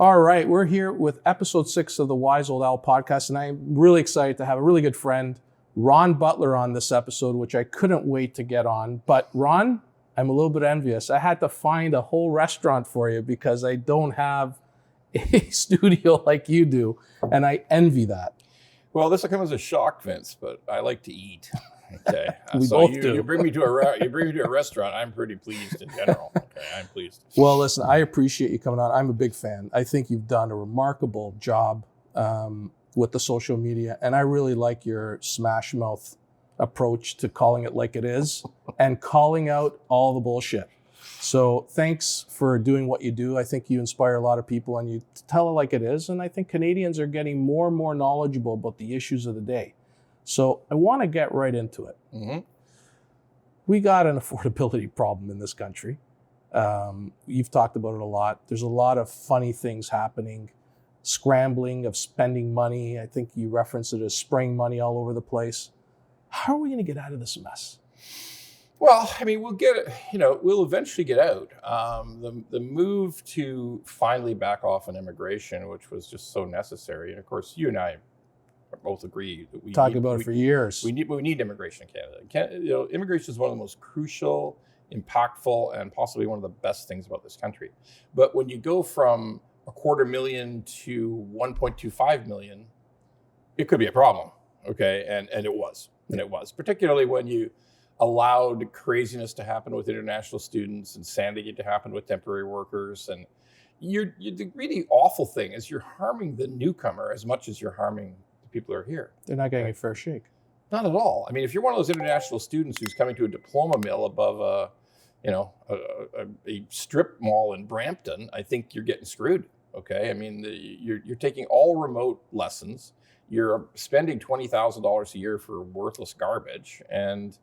All right, we're here with episode 6 of the Wise Old Owl podcast, and I'm really excited to have a really good friend, Ron Butler, on this episode, which I couldn't wait to get on. But Ron, I'm a little bit envious. I had to find a whole restaurant for you because I don't have a studio like you do, and I envy that. Well, this will come as a shock, Vince, but I like to eat. Okay, We so both do. You bring me to a restaurant. I'm pretty pleased in general. Okay, I'm pleased. Well, listen, I appreciate you coming on. I'm a big fan. I think you've done a remarkable job with the social media, and I really like your smash mouth approach to calling it like it is and calling out all the bullshit. So thanks for doing what you do. I think you inspire a lot of people and you tell it like it is. And I think Canadians are getting more and more knowledgeable about the issues of the day. So I want to get right into it. Mm-hmm. We got an affordability problem in this country. You've talked about it a lot. There's a lot of funny things happening, scrambling of spending money. I think you referenced it as spraying money all over the place. How are we going to get out of this mess? Well, I mean, we'll eventually get out. The move to finally back off on immigration, which was just so necessary, and of course, you and I both agree that we talked about it for years. We need immigration in Canada. Immigration is one of the most crucial, impactful, and possibly one of the best things about this country. But when you go from 250,000 to 1.25 million, it could be a problem. Okay, and it was, particularly when you allowed craziness to happen with international students and sanding to happen with temporary workers. And the really awful thing is you're harming the newcomer as much as you're harming the people who are here. They're not getting a fair shake. Not at all. I mean, if you're one of those international students who's coming to a diploma mill above a strip mall in Brampton, I think you're getting screwed. Okay, I mean, you're taking all remote lessons. You're spending $20,000 a year for worthless garbage, and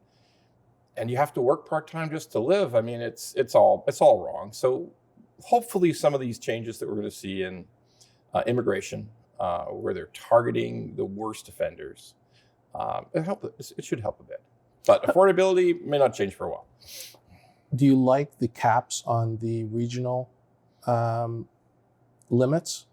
you have to work part-time just to live. I mean, it's all wrong. So hopefully some of these changes that we're going to see in immigration, where they're targeting the worst offenders, it should help a bit. But affordability may not change for a while. Do you like the caps on the regional limits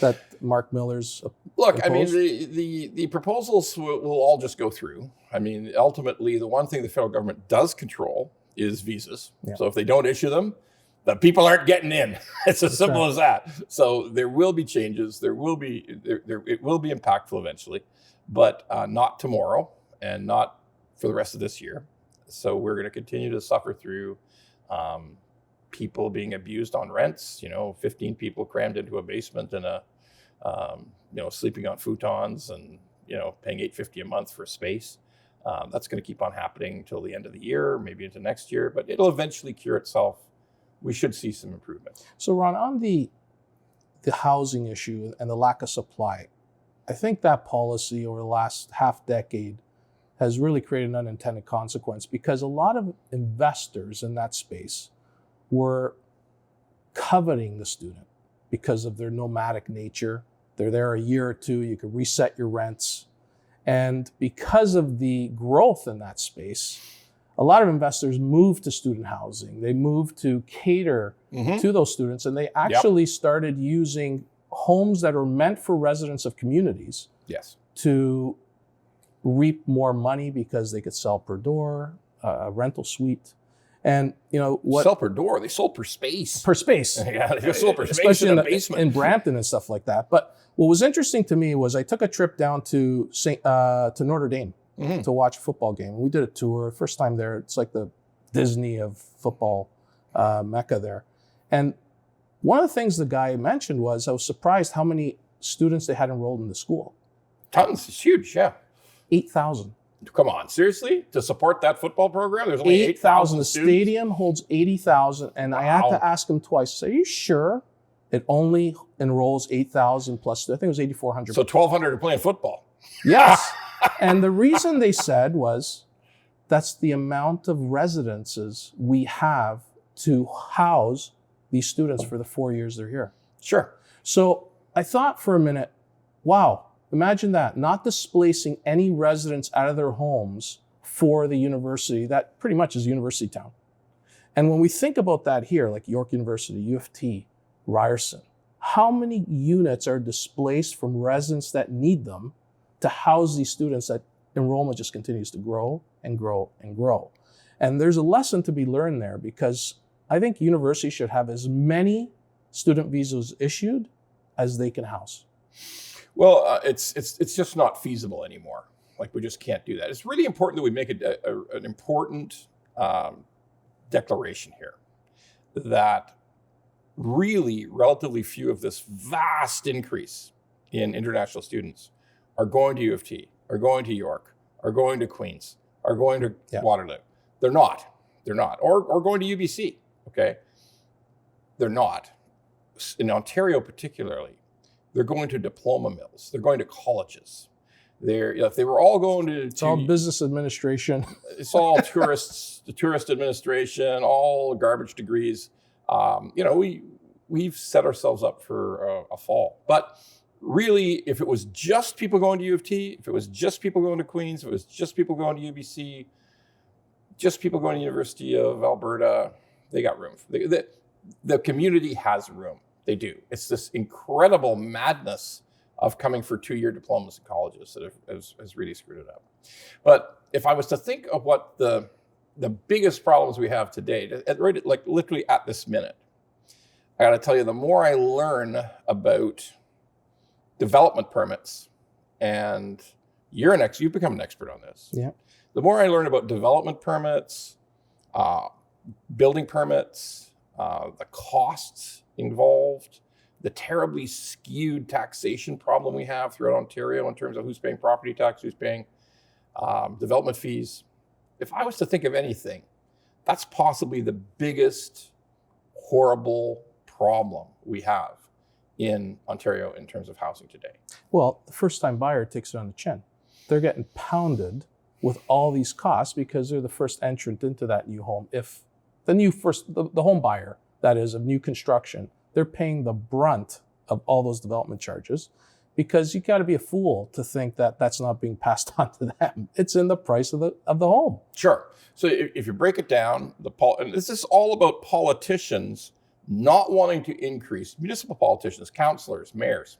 that Mark Miller's Look, proposed? I mean, the proposals will all just go through. I mean, ultimately, the one thing the federal government does control is visas. Yeah. So if they don't issue them, the people aren't getting in. It's as simple as that. So there will be changes. It will be impactful eventually, but not tomorrow and not for the rest of this year. So we're going to continue to suffer through people being abused on rents. 15 people crammed into a basement and sleeping on futons and paying $850 a month for space. That's going to keep on happening until the end of the year, maybe into next year, but it'll eventually cure itself. We should see some improvements. So Ron, on the housing issue and the lack of supply, I think that policy over the last half decade has really created an unintended consequence because a lot of investors in that space were coveting the student because of their nomadic nature. They're there a year or two, you can reset your rents. And because of the growth in that space, a lot of investors moved to student housing. They moved to cater to those students, and they actually started using homes that are meant for residents of communities to reap more money because they could sell per door, a rental suite. And what sell per door, they sold per space. Per space. Yeah, they just sold per space, especially in a basement. In Brampton and stuff like that. But what was interesting to me was I took a trip down to Notre Dame to watch a football game. We did a tour. First time there, it's like the Disney of football mecca there. And one of the things the guy mentioned was I was surprised how many students they had enrolled in the school. Tons. It's huge, yeah. 8,000. Come on, seriously? To support that football program? There's only 8,000 The students? stadium holds 80,000. And I had to ask him twice, are you sure it only enrolls 8,000 plus? I think it was 8,400. So 1,200 are playing football. Yes. And the reason they said was that's the amount of residences we have to house these students for the 4 years they're here. Sure. So I thought for a minute, wow, imagine that, not displacing any residents out of their homes for the university. That pretty much is university town. And when we think about that here, like York University, U of T, Ryerson, how many units are displaced from residents that need them to house these students that enrollment just continues to grow and grow and grow? And there's a lesson to be learned there, because I think universities should have as many student visas issued as they can house. Well, it's just not feasible anymore. Like, we just can't do that. It's really important that we make an important declaration here that really relatively few of this vast increase in international students are going to U of T, are going to York, are going to Queen's, are going to Waterloo. They're not. Or going to UBC, okay? They're not. In Ontario particularly, they're going to diploma mills. They're going to colleges. If they were all going to... It's all business administration. It's all tourists, the tourist administration, all garbage degrees. We've set ourselves up for a fall. But really, if it was just people going to U of T, if it was just people going to Queen's, if it was just people going to UBC, just people going to University of Alberta, they got room. The community has room. They do. It's this incredible madness of coming for 2-year diplomas in colleges that has really screwed it up. But if I was to think of what the biggest problems we have today, like literally at this minute, I got to tell you, the more I learn about development permits, and you've become an expert on this. Yeah. The more I learn about development permits, building permits, the costs involved, the terribly skewed taxation problem we have throughout Ontario in terms of who's paying property tax, who's paying development fees. If I was to think of anything, that's possibly the biggest horrible problem we have in Ontario in terms of housing today. Well, the first-time buyer takes it on the chin. They're getting pounded with all these costs because they're the first entrant into that new home. If the home buyer, that is, of new construction, they're paying the brunt of all those development charges, because you got to be a fool to think that that's not being passed on to them. It's in the price of the home. Sure. So if you break it down, and this is all about politicians not wanting to increase, municipal politicians, councillors, mayors.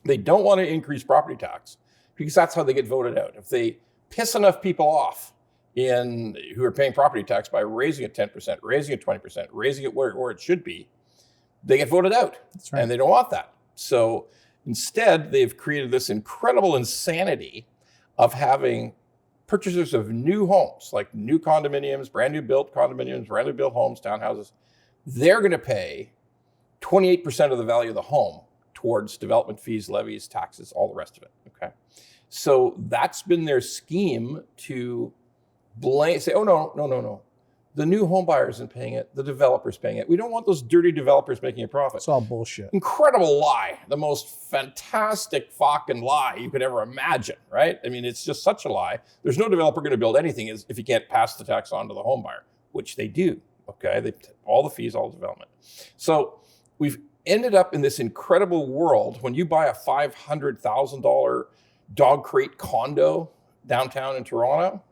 They don't want to increase property tax because that's how they get voted out. If they piss enough people off who are paying property tax by raising it 10%, raising it 20%, raising it where it should be, they get voted out. That's right. And they don't want that. So instead, they've created this incredible insanity of having purchasers of new homes, like new condominiums, brand new built condominiums, brand new built homes, townhouses. They're going to pay 28% of the value of the home towards development fees, levies, taxes, all the rest of it. Okay. So that's been their scheme to say, oh, no. The new home buyer isn't paying it. The developer's paying it. We don't want those dirty developers making a profit. It's all bullshit. Incredible lie. The most fantastic fucking lie you could ever imagine, right? I mean, it's just such a lie. There's no developer going to build anything if you can't pass the tax on to the home buyer, which they do, okay? All the fees, all the development. So we've ended up in this incredible world. When you buy a $500,000 dog crate condo downtown in Toronto,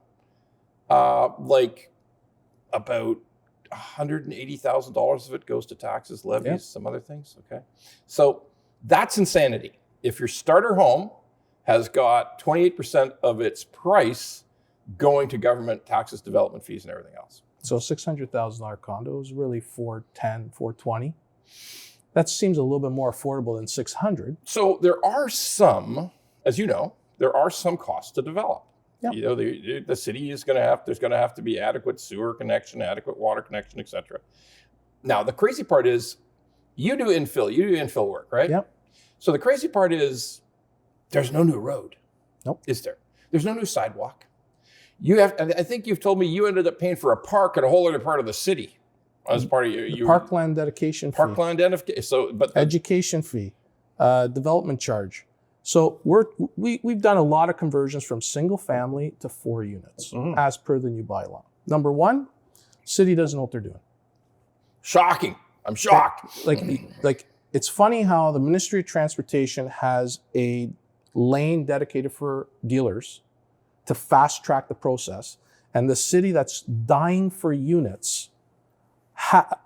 about $180,000 of it goes to taxes, levies, some other things, okay? So that's insanity. If your starter home has got 28% of its price going to government taxes, development fees, and everything else. So a $600,000 condo is really $410,000, $420,000. That seems a little bit more affordable than $600,000. So there are some, as you know, there are some costs to develop. Yep. You know, the city is there's going to have to be adequate sewer connection, adequate water connection, et cetera. Now, the crazy part is you do infill work, right? Yep. So the crazy part is there's no new road. Nope. Is there? There's no new sidewalk. I think you've told me you ended up paying for a park in a whole other part of the city as part of your parkland dedication fee. Parkland identification. So, but education fee, development charge. So we've done a lot of conversions from single family to 4 units as per the new bylaw. Number one, city doesn't know what they're doing. Shocking. I'm shocked. Like it's funny how the Ministry of Transportation has a lane dedicated for dealers to fast track the process, and the city that's dying for units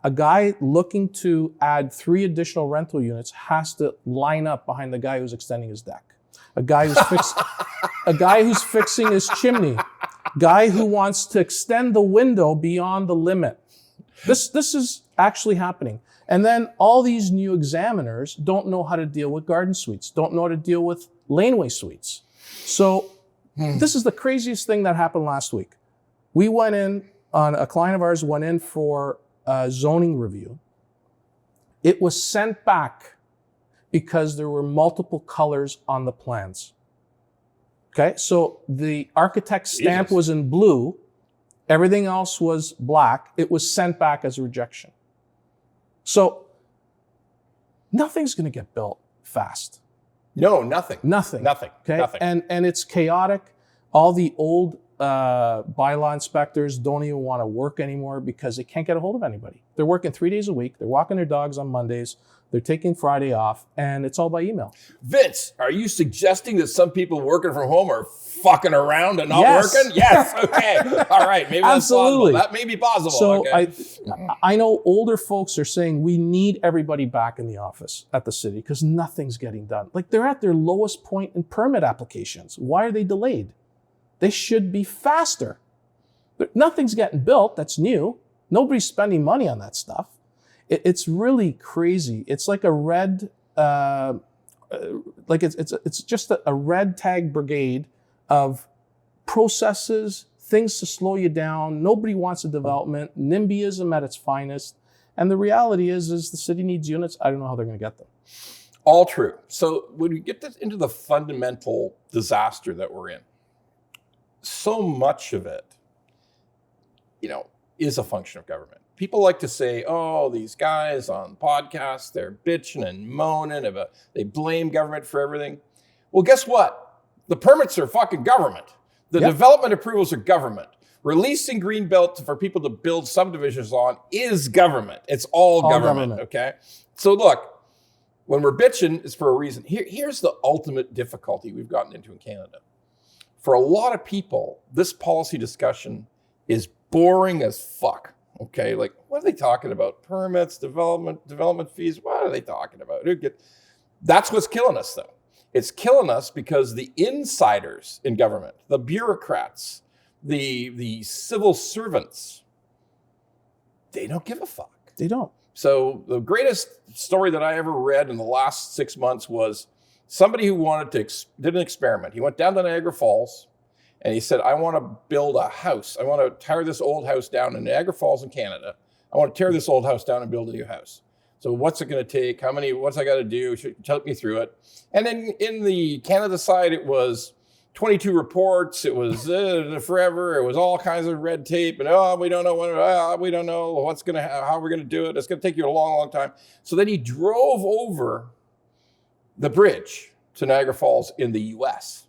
A guy looking to add 3 additional rental units has to line up behind the guy who's extending his deck. A guy who's fixing his chimney. Guy who wants to extend the window beyond the limit. This is actually happening. And then all these new examiners don't know how to deal with garden suites, don't know how to deal with laneway suites. So this is the craziest thing that happened last week. We went in, a client of ours went in for a zoning review. It was sent back because there were multiple colors on the plans. Okay, so the architect's stamp was in blue, everything else was black. It was sent back as a rejection. So nothing's going to get built fast. No, nothing. Nothing. Okay, Nothing. And it's chaotic. All the old bylaw inspectors don't even want to work anymore because they can't get a hold of anybody. They're working 3 days a week. They're walking their dogs on Mondays. They're taking Friday off, and it's all by email. Vince, are you suggesting that some people working from home are fucking around and not working? Yes. Okay. All right. Maybe that's Absolutely. possible. That may be possible. So okay. I know older folks are saying we need everybody back in the office at the city because nothing's getting done. Like they're at their lowest point in permit applications. Why are they delayed? They should be faster. Nothing's getting built that's new. Nobody's spending money on that stuff. It's really crazy. It's like a red, it's just a red tag brigade of processes, things to slow you down. Nobody wants a development, NIMBYism at its finest. And the reality is the city needs units. I don't know how they're going to get them. All true. So when we get into the fundamental disaster that we're in, so much of it, is a function of government. People like to say, oh, these guys on podcasts, they're bitching and moaning about, they blame government for everything. Well, guess what? The permits are fucking government. The development approvals are government. Releasing Greenbelt for people to build subdivisions on is government. It's all government, okay? So look, when we're bitching, it's for a reason. Here's the ultimate difficulty we've gotten into in Canada. For a lot of people, this policy discussion is boring as fuck. Okay, like what are they talking about? Permits, development fees. What are they talking about? That's what's killing us, though. It's killing us because the insiders in government, the bureaucrats, the civil servants, they don't give a fuck. They don't. So the greatest story that I ever read in the last 6 months was somebody who did an experiment. He went down to Niagara Falls. And he said, I want to build a house. I want to tear this old house down in Niagara Falls in Canada. I want to tear this old house down and build a new house. So what's it going to take? What's I got to do? Tell me through it. And then in the Canada side, it was 22 reports. It was forever. It was all kinds of red tape. And we don't know we don't know how we're going to do it. It's going to take you a long, long time. So then he drove over the bridge to Niagara Falls in the US.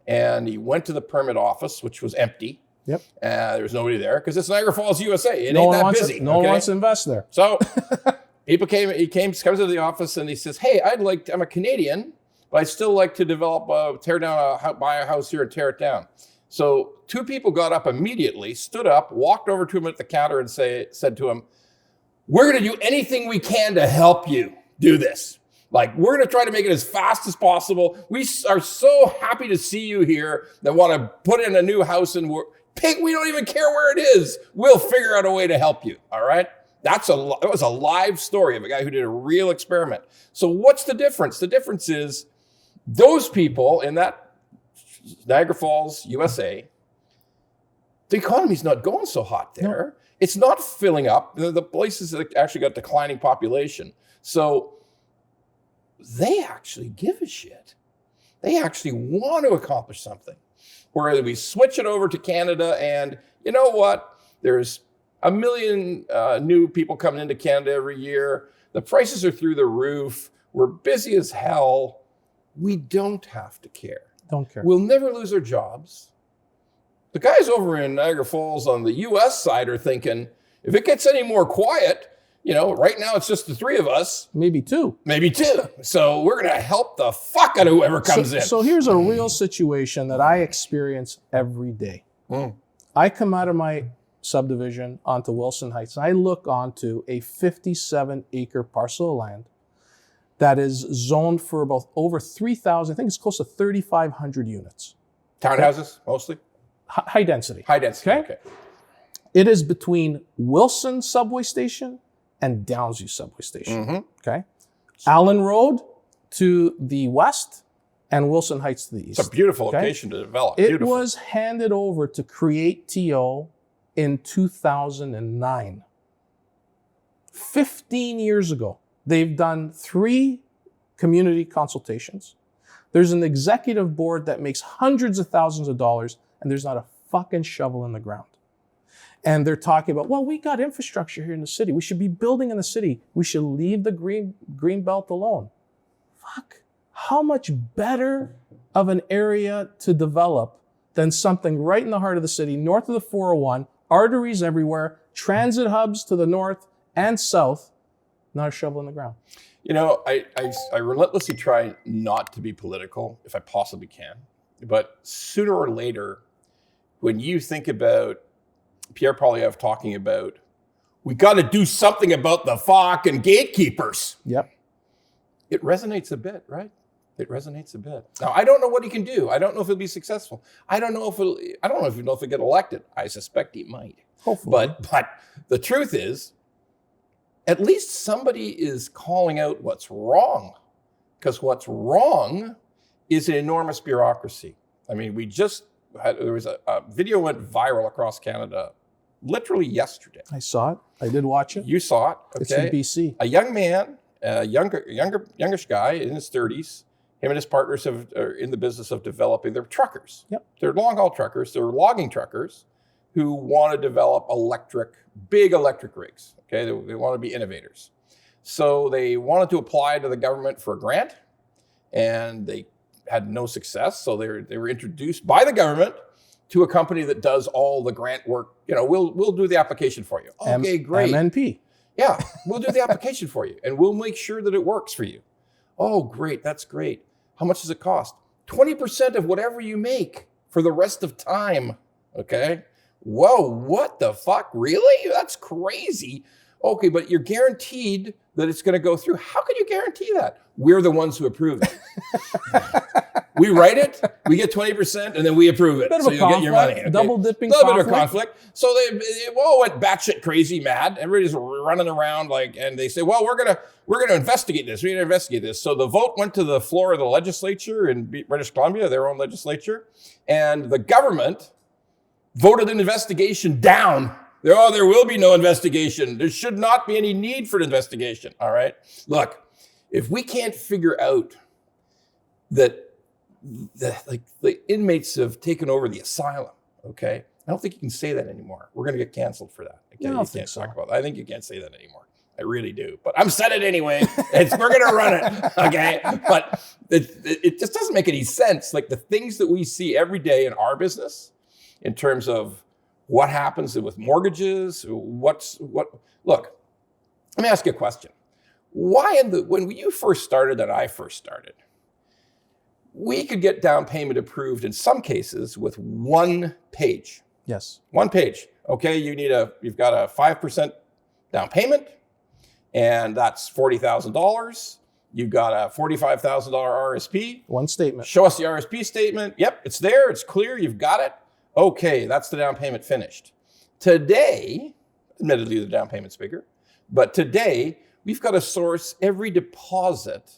And he went to the permit office, which was empty. Yep. There was nobody there because it's Niagara Falls, USA. It no ain't one that busy. No one wants to invest there. So he comes to the office and he says, hey, I'm a Canadian, but I'd still like to develop, buy a house here and tear it down. So 2 people got up immediately, stood up, walked over to him at the counter and said to him, we're going to do anything we can to help you do this. Like, we're going to try to make it as fast as possible. We are so happy to see you here that want to put in a new house and we don't even care where it is. We'll figure out a way to help you. All right. That was a live story of a guy who did a real experiment. So what's the difference? The difference is those people in that Niagara Falls, USA, the economy's not going so hot there. No. It's not filling up. The places that actually got declining population. So they actually give a shit. They actually want to accomplish something. Whereas we switch it over to Canada and you know what? There's 1 million new people coming into Canada every year. The prices are through the roof. We're busy as hell. We don't have to care. Don't care. We'll never lose our jobs. The guys over in Niagara Falls on the US side are thinking, if it gets any more quiet, right now it's just the 3 of us. Maybe 2. So we're going to help the fuck out of whoever comes in. So here's a real situation that I experience every day. I come out of my subdivision onto Wilson Heights, and I look onto a 57-acre parcel of land that is zoned for about over 3,000, I think it's close to 3,500 units. Townhouses, mostly? High density. High density, Okay. okay. It is between Wilson subway station and Downsview subway station. Mhm. Okay. Allen Road to the west and Wilson Heights to the east. It's a beautiful Okay. location to develop. It Beautiful. was handed over to Create TO in 2009. 15 years ago. They've done 3 community consultations. There's an executive board that makes hundreds of thousands of dollars, and there's not a fucking shovel in the ground. And they're talking about, well, we got infrastructure here in the city. We should be building in the city. We should leave the green belt alone. Fuck. How much better of an area to develop than something right in the heart of the city, north of the 401, arteries everywhere, transit hubs to the north and south, not a shovel in the ground. You know, I relentlessly try not to be political if I possibly can. But sooner or later, when you think about Pierre Poilievre talking about, we got to do something about the fucking gatekeepers. Yep. It resonates a bit, right? It resonates a bit. Now, I don't know what he can do. I don't know if he'll be successful. I don't know if he'll get elected. I suspect he might. Hopefully. But the truth is, at least somebody is calling out what's wrong. Because what's wrong is an enormous bureaucracy. I mean, there was a video went viral across Canada literally yesterday. I saw it. I did watch it. You saw it, okay? It's in BC. A young man, youngish guy in his 30s, him and his partners are in the business of developing. They're truckers. Yep. They're long-haul truckers. They're logging truckers who want to develop big electric rigs, okay? They want to be innovators. So they wanted to apply to the government for a grant, and they had no success. So they were introduced by the government to a company that does all the grant work. You know, we'll do the application for you. Okay, great. MNP. Yeah, we'll do the application for you, and we'll make sure that it works for you. Oh, great. That's great. How much does it cost? 20% of whatever you make for the rest of time. Okay. Whoa, what the fuck? Really? That's crazy. Okay, but you're guaranteed that it's going to go through. How can you guarantee that? We're the ones who approve it. We write it, we get 20%, and then we approve it. So you get your money. Okay? Double dipping conflict. A little bit of conflict. So they all went batshit crazy mad. Everybody's running around and they say, well, we're gonna investigate this. We need to investigate this. So the vote went to the floor of the legislature in British Columbia, their own legislature, and the government voted an investigation down. There will be no investigation. There should not be any need for an investigation. All right. Look, if we can't figure out that the inmates have taken over the asylum, okay, I don't think you can say that anymore. We're going to get canceled for that. Okay? I don't think so. Talk about that. I think you can't say that anymore. I really do. But I'm said it anyway. We're going to run it. Okay. But it just doesn't make any sense. Like the things that we see every day in our business in terms of what happens with mortgages, look, let me ask you a question. Why when you first started and I first started, we could get down payment approved in some cases with 1 page. Yes. 1 page. Okay, you've got a 5% down payment, and that's $40,000. You've got a $45,000 RSP. One statement. Show us the RSP statement. Yep, it's there. It's clear. You've got it. Okay, that's the down payment finished. Today, admittedly, the down payment's bigger, but today we've got to source every deposit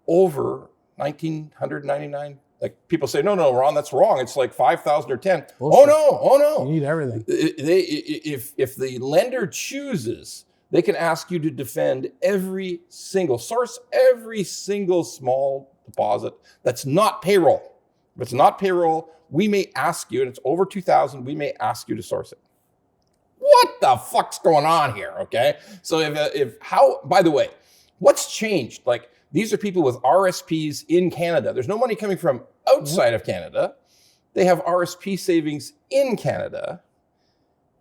over $1,999. Like people say, no, Ron, that's wrong. It's like $5,000 or $10,000. Oh no. You need everything. If the lender chooses, they can ask you to defend every single small deposit that's not payroll. If it's not payroll, we may ask you, and it's over $2,000, we may ask you to source it. What the fuck's going on here? Okay. So by the way, what's changed? Like these are people with RSPs in Canada. There's no money coming from outside of Canada. They have RSP savings in Canada.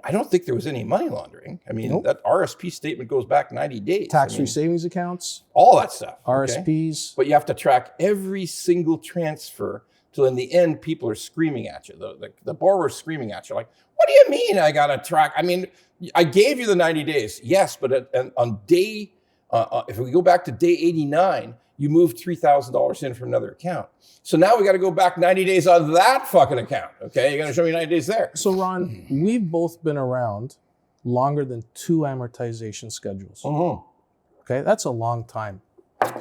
I don't think there was any money laundering. I mean, that RSP statement goes back 90 days. Tax-free savings accounts. All that stuff. RSPs. Okay? But you have to track every single transfer till in the end, people are screaming at you. The borrower's screaming at you like, what do you mean I got to track? I mean, I gave you the 90 days. Yes, but on day, if we go back to day 89, you moved $3,000 in from another account. So now we got to go back 90 days on that fucking account. Okay, you got to show me 90 days there. So Ron, we've both been around longer than 2 amortization schedules. Okay, that's a long time.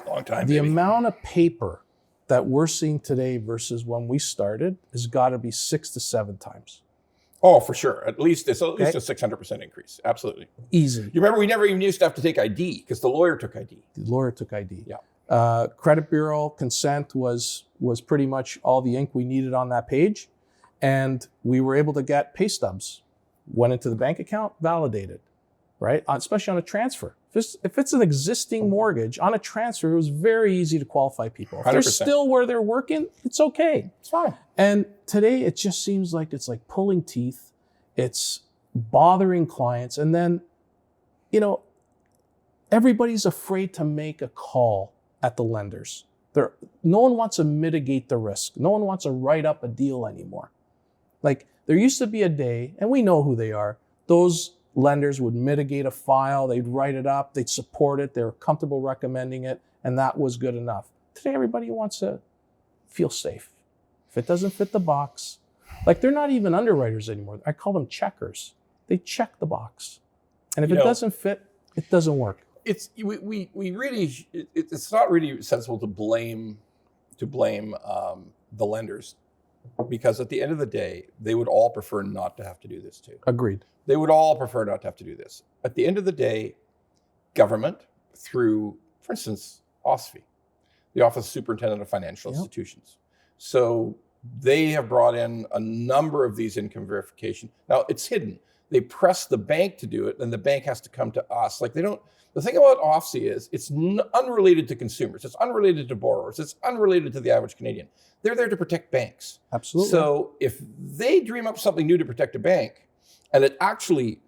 Long time. The amount of paper that we're seeing today versus when we started has got to be 6 to 7 times. Oh, for sure. At least it's at least a 600% increase. Absolutely. Easy. You remember we never even used to have to take ID because the lawyer took ID. The lawyer took ID. Yeah. Credit bureau consent was pretty much all the ink we needed on that page. And we were able to get pay stubs. Went into the bank account, validated, right? Especially on a transfer. If it's an existing mortgage, on a transfer, it was very easy to qualify people. If 100%. they're still where they're working, it's okay. It's fine. And today, it just seems like it's like pulling teeth. It's bothering clients. And then, everybody's afraid to make a call at the lenders. No one wants to mitigate the risk. No one wants to write up a deal anymore. Like, there used to be a day, and we know who they are, those lenders would mitigate a file, they'd write it up, they'd support it, they were comfortable recommending it, and that was good enough. Today, everybody wants to feel safe. If it doesn't fit the box, like they're not even underwriters anymore. I call them checkers. They check the box. And if it doesn't fit, it doesn't work. It's we really it's not really sensible to blame the lenders, because at the end of the day, they would all prefer not to have to do this too. Agreed. They would all prefer not to have to do this. At the end of the day, government, through, for instance, OSFI, the Office of Superintendent of Financial Institutions. So they have brought in a number of these income verification. Now, it's hidden. They press the bank to do it, and the bank has to come to us. Like, they don't. The thing about OFSI is it's unrelated to consumers. It's unrelated to borrowers. It's unrelated to the average Canadian. They're there to protect banks. Absolutely. So if they dream up something new to protect a bank, and it actually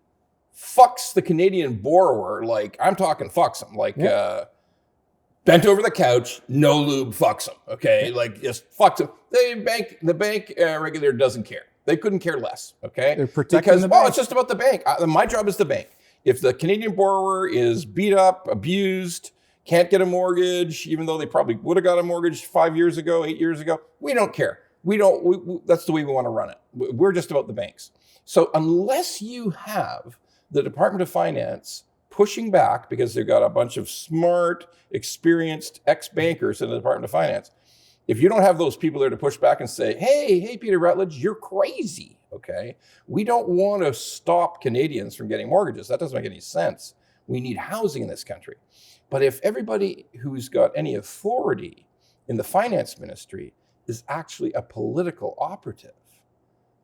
fucks the Canadian borrower, like, I'm talking fucks them, like bent over the couch, no lube, fucks them, okay? Like, just fucks them. The bank regulator doesn't care. They couldn't care less, okay? They're protecting the bank. It's just about the bank. My job is the bank. If the Canadian borrower is beat up, abused, can't get a mortgage, even though they probably would have got a mortgage 5 years ago, 8 years ago, we don't care. That's the way we want to run it. We're just about the banks. So unless you have the Department of Finance pushing back because they've got a bunch of smart, experienced ex-bankers in the Department of Finance, if you don't have those people there to push back and say, hey, Peter Rutledge, you're crazy, okay? We don't want to stop Canadians from getting mortgages. That doesn't make any sense. We need housing in this country. But if everybody who's got any authority in the finance ministry is actually a political operative,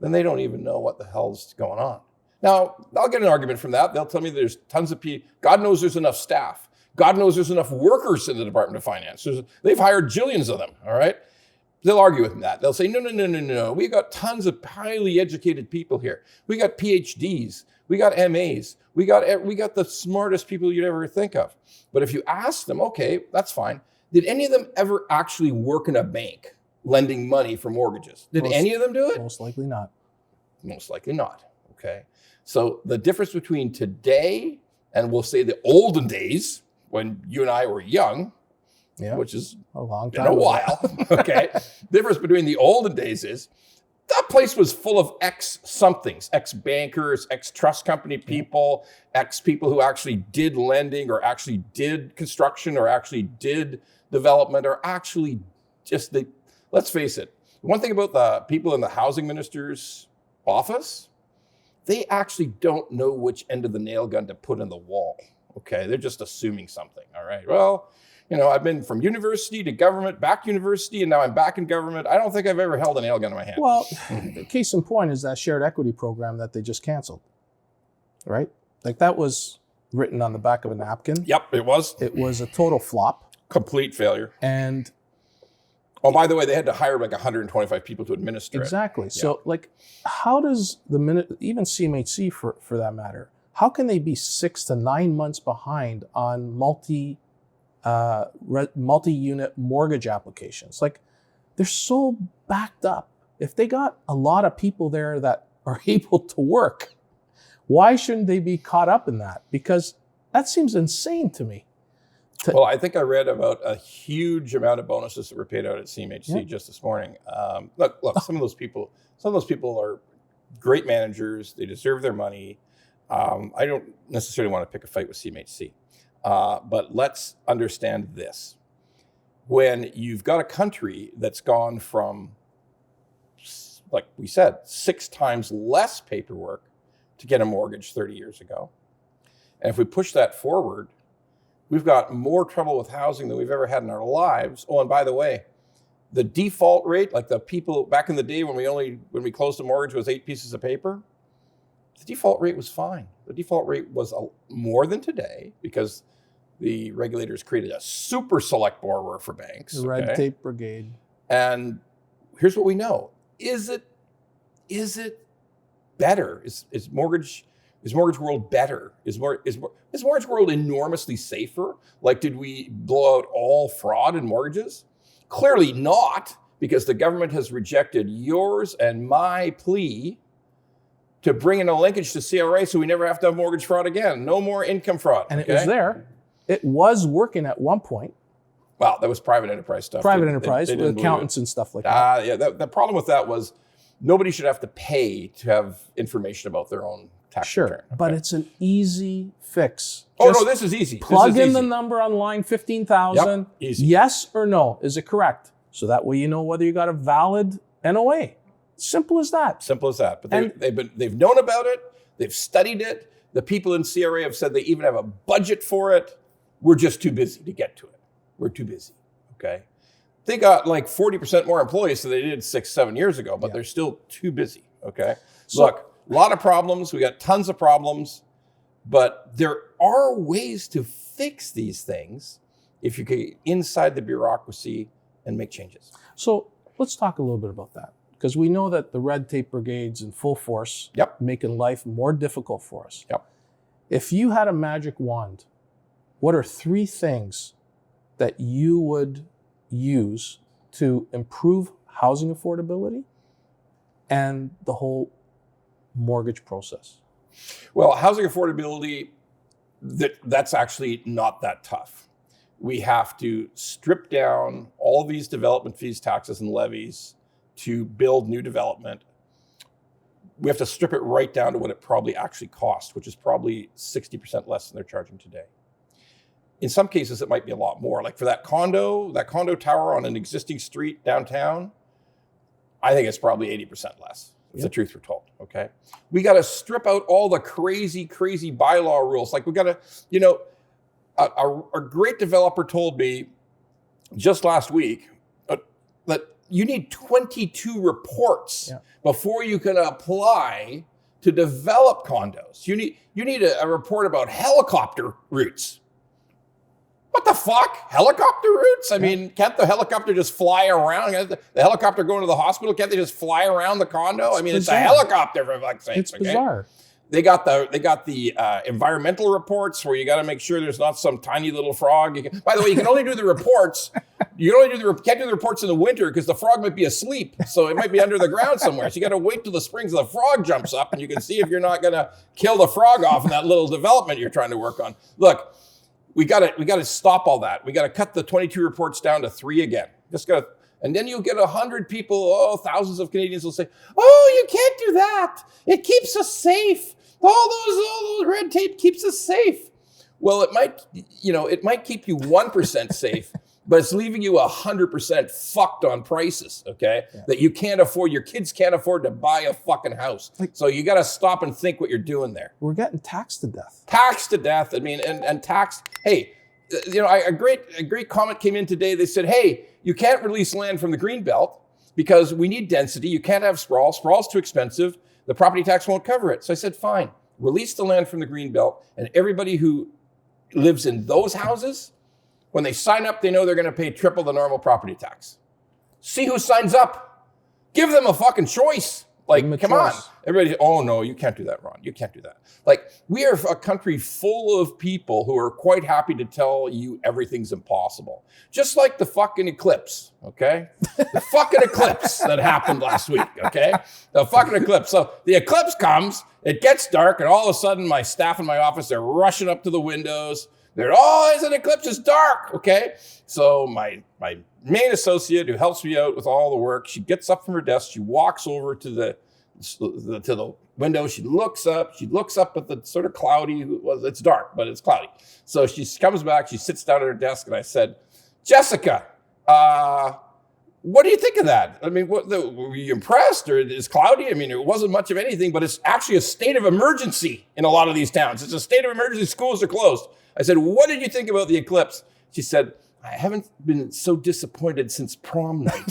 then they don't even know what the hell's going on. Now, I'll get an argument from that. They'll tell me there's tons of people. God knows there's enough staff. God knows there's enough workers in the Department of Finance. They've hired jillions of them, all right? They'll argue with that. They'll say, no. We got tons of highly educated people here. We got PhDs. We got MAs. We got the smartest people you'd ever think of. But if you ask them, okay, that's fine. Did any of them ever actually work in a bank lending money for mortgages? Did any of them do it? Most likely not. Most likely not, okay? So the difference between today and we'll say the olden days, when you and I were young, which is a long time, been a while, okay? Difference between the olden days is that place was full of ex-somethings, ex-bankers, ex-trust company people, ex-people who actually did lending or actually did construction or actually did development or actually just, let's face it, one thing about the people in the housing minister's office, they actually don't know which end of the nail gun to put in the wall, okay? They're just assuming something, all right? Well, I've been from university to government, back to university, and now I'm back in government. I don't think I've ever held a nail gun in my hand. Well, case in point is that shared equity program that they just canceled, right? Like, that was written on the back of a napkin. Yep, it was. It was a total flop. Complete failure. And oh, by the way, they had to hire like 125 people to administer it. Exactly. So, like, how does even CMHC for that matter, how can they be 6 to 9 months behind on multi-unit mortgage applications? Like, they're so backed up. If they got a lot of people there that are able to work, why shouldn't they be caught up in that? Because that seems insane to me. Well, I think I read about a huge amount of bonuses that were paid out at CMHC just this morning. Look, some of those people are great managers. They deserve their money. I don't necessarily want to pick a fight with CMHC, but let's understand this. When you've got a country that's gone from, like we said, 6 times less paperwork to get a mortgage 30 years ago, and if we push that forward, we've got more trouble with housing than we've ever had in our lives. Oh, and by the way, the default rate, like the people back in the day when we closed a mortgage was 8 pieces of paper, the default rate was fine. The default rate was more than today because the regulators created a super select borrower for banks. The red tape brigade. And here's what we know. Is it better? Is mortgage world better? Is mortgage world enormously safer? Like, did we blow out all fraud in mortgages? Clearly not, because the government has rejected yours and my plea to bring in a linkage to CRA so we never have to have mortgage fraud again. No more income fraud. And it was there. It was working at one point. Well, that was private enterprise stuff. Private enterprise with accountants and stuff like that. Yeah, the problem with that was nobody should have to pay to have information about their own tax return. Okay? But it's an easy fix. Oh, no, this is easy. Plug in the number on line 15,000. Yep, easy. Yes or no. Is it correct? So that way you know whether you got a valid NOA. Simple as that. Simple as that. But they've known about it. They've studied it. The people in CRA have said they even have a budget for it. We're just too busy to get to it. We're too busy. Okay. They got like 40% more employees than they did 6-7 years ago, but they're still too busy. Okay. So, look, a lot of problems. We got tons of problems, but there are ways to fix these things if you get inside the bureaucracy and make changes. So let's talk a little bit about that, because we know that the red tape brigade's in full force, making life more difficult for us. If you had a magic wand, what are 3 things that you would use to improve housing affordability and the whole mortgage process? Well, housing affordability, that's actually not that tough. We have to strip down all these development fees, taxes, and levies to build new development. We have to strip it right down to what it probably actually costs, which is probably 60% less than they're charging today. In some cases, it might be a lot more. Like for that condo tower on an existing street downtown, I think it's probably 80% less, if the truth were told, okay? We got to strip out all the crazy bylaw rules. Like we got to, a great developer told me just last week that you need 22 reports before you can apply to develop condos. You need a report about helicopter routes. What the fuck? Helicopter routes? I mean, can't the helicopter just fly around? The helicopter going to the hospital, can't they just fly around the condo? I mean, it's a helicopter, for fuck's sake. It's bizarre. They got the environmental reports where you got to make sure there's not some tiny little frog. By the way, you can only do the reports. Can't do the reports in the winter because the frog might be asleep, so it might be under the ground somewhere. So you got to wait till the spring so the frog jumps up, and you can see if you're not going to kill the frog off in that little development you're trying to work on. Look. We got to stop all that. We got to cut the 22 reports down to 3 again. And then you'll get 100 people, thousands of Canadians will say, "Oh, you can't do that. It keeps us safe. All those red tape keeps us safe." Well, it might keep you 1% safe, but it's leaving you 100% fucked on prices, okay? That you can't afford, your kids can't afford to buy a fucking house. So you got to stop and think what you're doing there. We're getting taxed to death. Taxed to death. I mean, and taxed. Hey, a great comment came in today. They said, hey, you can't release land from the Greenbelt because we need density. You can't have sprawl. Sprawl's too expensive. The property tax won't cover it. So I said, fine, release the land from the Greenbelt, and everybody who lives in those houses, when they sign up, they know they're going to pay triple the normal property tax. See who signs up. Give them a fucking choice, Like, Give 'em a come on. choice. Everybody, oh no, you can't do that, Ron. You can't do that. Like, we are a country full of people who are quite happy to tell you everything's impossible. Just like the fucking eclipse, okay? The fucking eclipse that happened last week, okay? The fucking eclipse. So the eclipse comes, it gets dark, and all of a sudden my staff in my office, they're rushing up to the windows. They're, oh, it's an eclipse, it's dark, okay? So my main associate who helps me out with all the work, she gets up from her desk, she walks over to the window, she looks up at the sort of cloudy, well, it's dark, but it's cloudy. So she comes back, she sits down at her desk, and I said, Jessica, what do you think of that? I mean, were you impressed, or it's cloudy? I mean, it wasn't much of anything, but it's actually a state of emergency in a lot of these towns. It's a state of emergency, schools are closed. I said, what did you think about the eclipse? She said, I haven't been so disappointed since prom night.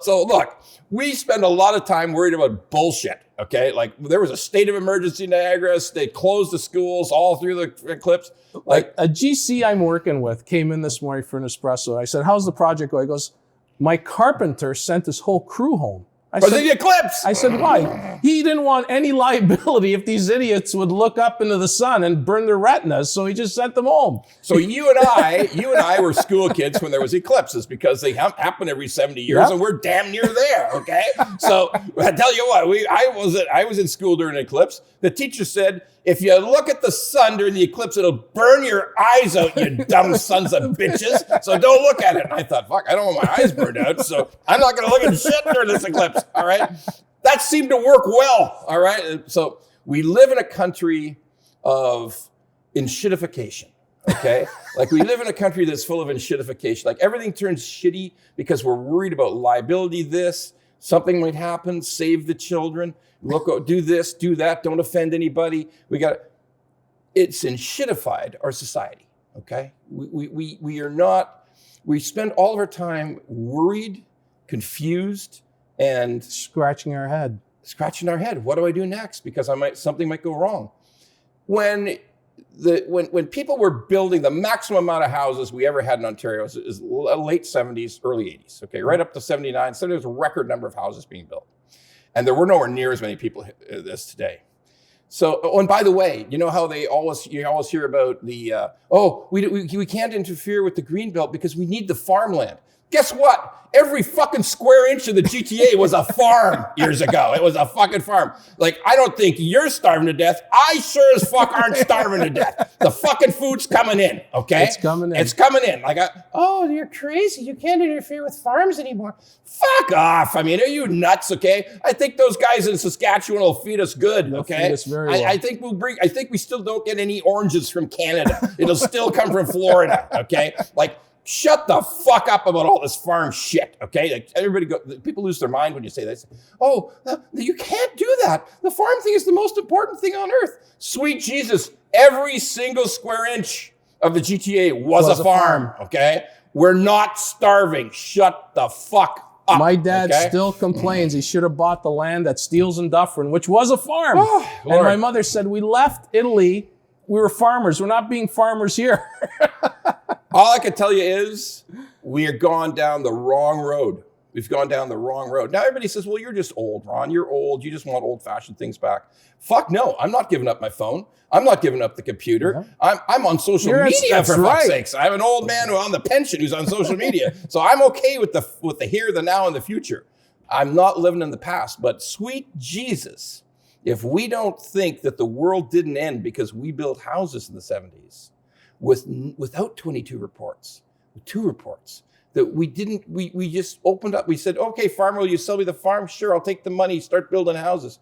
So look, we spend a lot of time worried about bullshit, okay? Like, there was a state of emergency in Niagara. They closed the schools all through the eclipse. Like, a GC I'm working with came in this morning for an espresso. I said, how's the project going? He goes, my carpenter sent his whole crew home. I For said, the eclipse. I said, why? He didn't want any liability if these idiots would look up into the sun and burn their retinas, so he just sent them home. So you and I were school kids when there was eclipses, because they happen every 70 years, Yep. and we're damn near there, okay? So I tell you what, I was in school during an eclipse. The teacher said, if you look at the sun during the eclipse, it'll burn your eyes out, you dumb sons of bitches. So don't look at it. And I thought, fuck, I don't want my eyes burned out, so I'm not going to look at shit during this eclipse, all right? That seemed to work well, all right? So we live in a country of enshittification, okay? Like, we live in a country that's full of enshittification. Like, everything turns shitty because we're worried about liability, something might happen, save the children. Look, do this, do that, don't offend anybody. It's enshittified our society, okay? We spend all of our time worried, confused, and Scratching our head. What do I do next? Because something might go wrong. When people were building the maximum amount of houses we ever had in Ontario is late 70s, early 80s, okay? Right up to 79, so there's a record number of houses being built. And there were nowhere near as many people as today. So, oh, and by the way, you know how you always hear about we can't interfere with the green belt because we need the farmland. Guess what? Every fucking square inch of the GTA was a farm years ago. It was a fucking farm. Like, I don't think you're starving to death. I sure as fuck aren't starving to death. The fucking food's coming in, okay? It's coming in. It's coming in. Like, oh, you're crazy. You can't interfere with farms anymore. Fuck off. I mean, are you nuts, okay? I think those guys in Saskatchewan will feed us good, They'll okay? feed us very well. I think we still don't get any oranges from Canada. It'll still come from Florida, okay? Like, shut the fuck up about all this farm shit, okay? Like, people lose their mind when you say that. Oh, you can't do that. The farm thing is the most important thing on earth. Sweet Jesus, every single square inch of the GTA was a farm, okay? We're not starving. Shut the fuck up. My dad okay? still complains he should have bought the land at Steeles and Dufferin, which was a farm. Oh, and Lord. my mother said, we left Italy. We were farmers. We're not being farmers here. All I can tell you is we are gone down the wrong road. We've gone down the wrong road. Now everybody says, well, you're just old, Ron. You're old. You just want old-fashioned things back. Fuck no. I'm not giving up my phone. I'm not giving up the computer. Yeah. I'm on social media, for fuck's sakes. I have an old man who's on the pension who's on social media. So I'm okay with the here, the now, and the future. I'm not living in the past. But sweet Jesus, if we don't think that the world didn't end because we built houses in the 70s, without 22 reports, with 2 reports, that we just opened up. We said, okay, farmer, will you sell me the farm? Sure, I'll take the money, start building houses.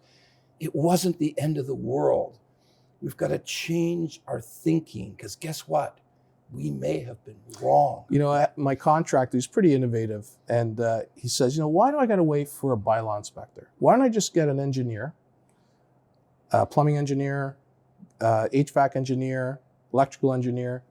It wasn't the end of the world. We've got to change our thinking, because guess what? We may have been wrong. You know, my contractor is pretty innovative. And he says, why do I got to wait for a bylaw inspector? Why don't I just get an engineer, a plumbing engineer, HVAC engineer, electrical engineer,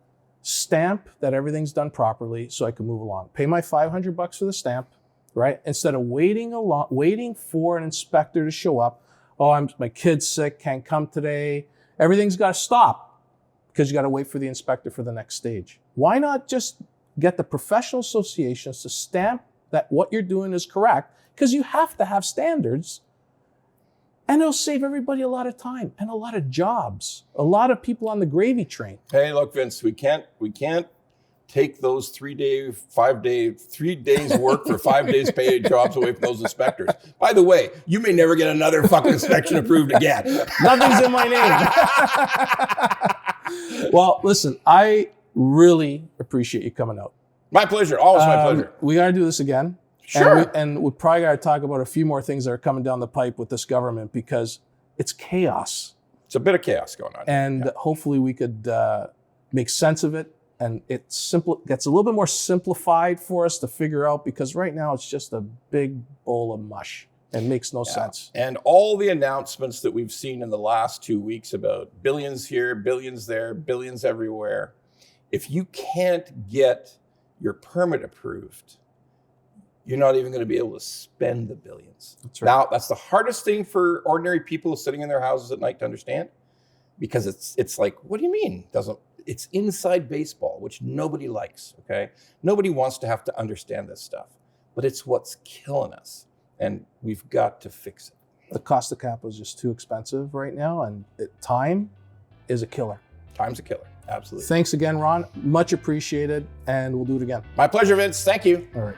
stamp that everything's done properly so I can move along. Pay my $500 for the stamp, right? Instead of waiting for an inspector to show up. Oh, my kid's sick, can't come today. Everything's got to stop because you got to wait for the inspector for the next stage. Why not just get the professional associations to stamp that what you're doing is correct, because you have to have standards. And it'll save everybody a lot of time and a lot of jobs, a lot of people on the gravy train. Hey, look, Vince, we can't take those 3 days work for 5 days paid jobs away from those inspectors. By the way, you may never get another fucking inspection approved again. Nothing's in my name. Well, listen, I really appreciate you coming out. My pleasure. Always my pleasure. We got to do this again. Sure. And we probably got to talk about a few more things that are coming down the pipe with this government, because it's chaos. It's a bit of chaos going on. And hopefully we could make sense of it. And it gets a little bit more simplified for us to figure out, because right now it's just a big bowl of mush and makes no sense. And all the announcements that we've seen in the last 2 weeks about billions here, billions there, billions everywhere. If you can't get your permit approved, you're not even going to be able to spend the billions. That's right. Now, that's the hardest thing for ordinary people sitting in their houses at night to understand, because it's like, what do you mean? It's inside baseball, which nobody likes, okay? Nobody wants to have to understand this stuff, but it's what's killing us, and we've got to fix it. The cost of capital is just too expensive right now, and time is a killer. Time's a killer, absolutely. Thanks again, Ron. Much appreciated, and we'll do it again. My pleasure, Vince. Thank you. All right.